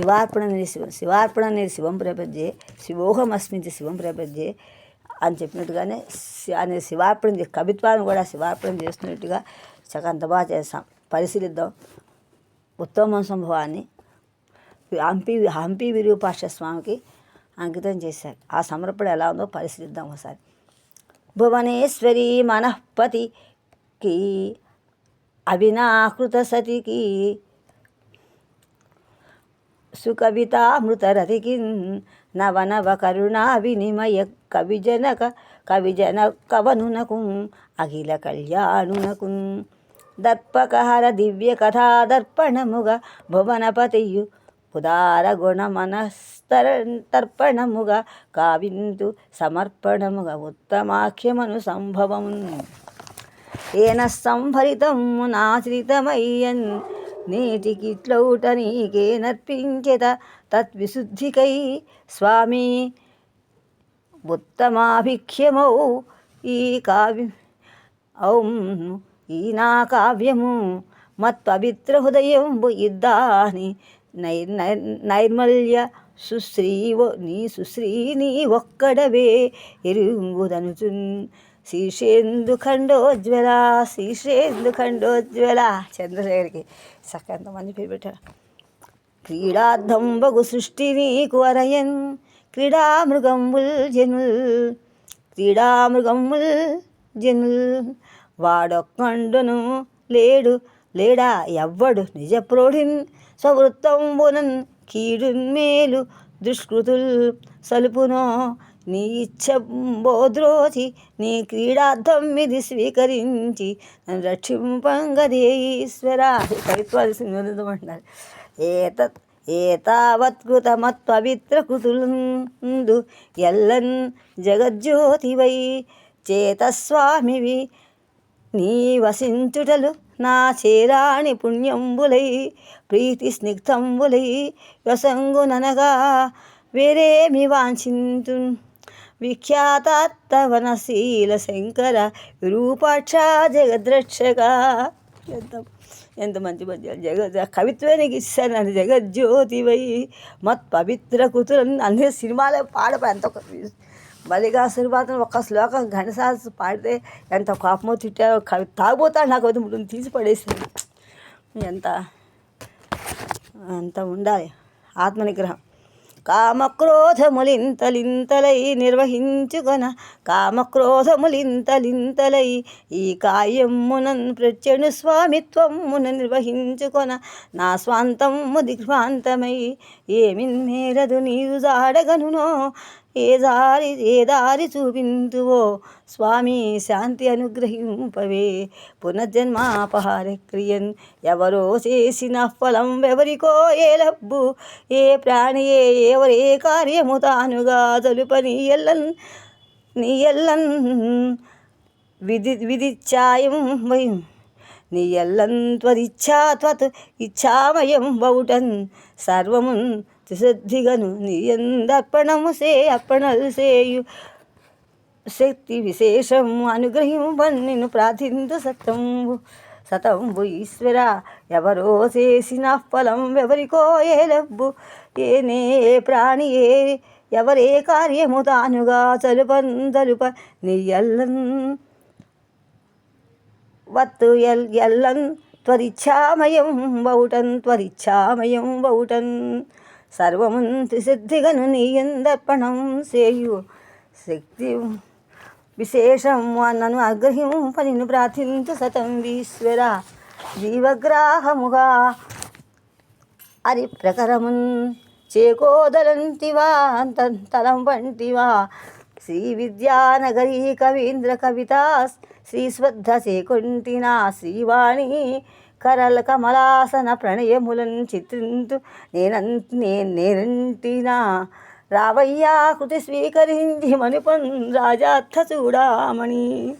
శివార్పణ అనేది శివార్పణ అనేది శివం ప్రపంచే, శివోహమస్మించి శివం ప్రపంచే అని చెప్పినట్టుగానే అనేది శివార్పణ కవిత్వాన్ని కూడా శివార్పణ చేస్తున్నట్టుగా అంత బాగా చేస్తాం. పరిశీలిద్దాం. ఉత్తమ సంభవాన్ని హంపి విరూపాక్ష స్వామికి అంకితం చేశారు. ఆ సమర్పణ ఎలా ఉందో పరిశీలిద్దాం ఒకసారి. భువనేశ్వరి మనఃపతికి అవినాకృత సతికి సుకవితామృతరతికి నవనవ కరుణా వినిమయ కవిజన కవనునకు అఖిల కళ్యాణునకు దర్పకహర దివ్య కథా దర్పణముగా భువనపతియు ఉదార గుణ మనస్తర్పణముగా కావింతు సమర్పణముగా ఉత్తమాఖ్యమను సంభవము ఏన సంభరితమునాశ్రితమయ్యన్ నేటికిట్లౌట నీకే నర్పించెద తద్విశుద్ధికై స్వామి ఉత్తమాభిఖ్యమౌ ఈ కావ్యం ఈ నా కావ్యము మత్పవిత్ర హృదయంబు ఇద్దాని నైర్మల్య సుశ్రీవో నీ సుశ్రీ నీ ఒక్కడవే ఎరుగుదనుచున్ శీర్షేందు ఖండోజ్వల చంద్రశేఖరికి చక్కంత మంది పేరు పెట్టారు. క్రీడార్థం బగు సృష్టి నీకు అరయన్ క్రీడామృగంబుల్ జనుల్ వాడొక్కండును లేడా ఎవ్వడు నిజ ప్రోఢిన్ స్వవృత్తంబునన్ కీడున్ మేలు దుష్కృతుల్ సలుపునో నీ ఇచ్చబోద్రోచి నీ క్రీడార్థం ఇది స్వీకరించి నన్ను రక్షింపంగదే ఈశ్వరా. కవిత్వాల్సిందంటారు. ఏతావత్కృతమత్పవిత్ర కృతులందు ఎల్లన్ జగజ్యోతివై చేతస్వామివి నీ వసించుటలు నా చేరాణి పుణ్యంబులై ప్రీతి స్నిగ్ధంబులై వ్యసంగుననగా వేరేమి వాంఛింతు విఖ్యాతవనశీల శంకర విరూపాక్ష జగద్రక్షక. ఎంత మంచి పద్యాలు. కవిత్వే నీకు ఇస్తాను అని జగజ్యోతివై మత్పవిత్ర కృతులను అన్ని సినిమాలే పాడపా ఎంత మల్లికాసుని మాత్రం ఒక్క శ్లోకం ఘనసాస్ పాడితే ఎంత కోపమో తిట్టారో తాగుపోతాడు నాకు అది ముందు తీసి పడేసింది. అంత ఉండాలి ఆత్మనిగ్రహం. కామక్రోధములింతలింతలై నిర్వహించుకొన కామక్రోధములింతలింతలై ఈ కాయమునన్ ప్రత్యను స్వామిత్వమున నిర్వహించుకొన నా స్వాంతము దిగ్భ్రాంతమై ఏమిన్ మేరదు నీరు జాడగనునో ఏ దారి చూపింతువో స్వామి శాంతి అనుగ్రహింపవే. పునర్జన్మాపహార క్రియన్ ఎవరో చేసిన ఫలం ఎవరికో ఏ లబ్బు ఏ ప్రాణి ఎవరే కార్యము తానుగా తలుప నీ ఎల్లన్ విధిచ్ఛాయం వయం నీ ఎల్లన్ త్వరిచ్ఛా త్వత్ ఇచ్ఛామయం బౌటన్ సర్వమున్ త్రిశుద్ధిగను నీ ఎందర్పణము అర్పణలు సేయు శక్తి విశేషము అనుగ్రహింపన్ నిన్ను ప్రార్థింతు సతంబు ఈశ్వర. ఎవరో చేసిన ఫలం ఎవరికో ఏ లబ్బు ఏనే ప్రాణి ఎవరే కార్యము తానుగా తలుప నీ ఎల్లన్ వత్తు ఎల్లన్ త్వరిచ్ఛామయం బౌటన్ సర్వమున్ త్రిసిద్ధిగను నీ ఎందర్పణం సేయు శక్తి విశేషం నన్ను అనుగ్రహింప నిన్ను ప్రార్థించు సతం ఈశ్వర. జీవగ్రాహముగా అరి ప్రకరమున్ చేకోదలంటివా తలం వంటివా శ్రీ విద్యానగరీ కవీంద్ర కవితా శ్రీశ్వద్ధ చేకొంటినా శ్రీవాణి కరల కమలాసన ప్రణయములను చిత్రింతు నేనంటినా రావయ్యా కృతి స్వీకరించి మనుపన్ రాజార్థ చూడామణి.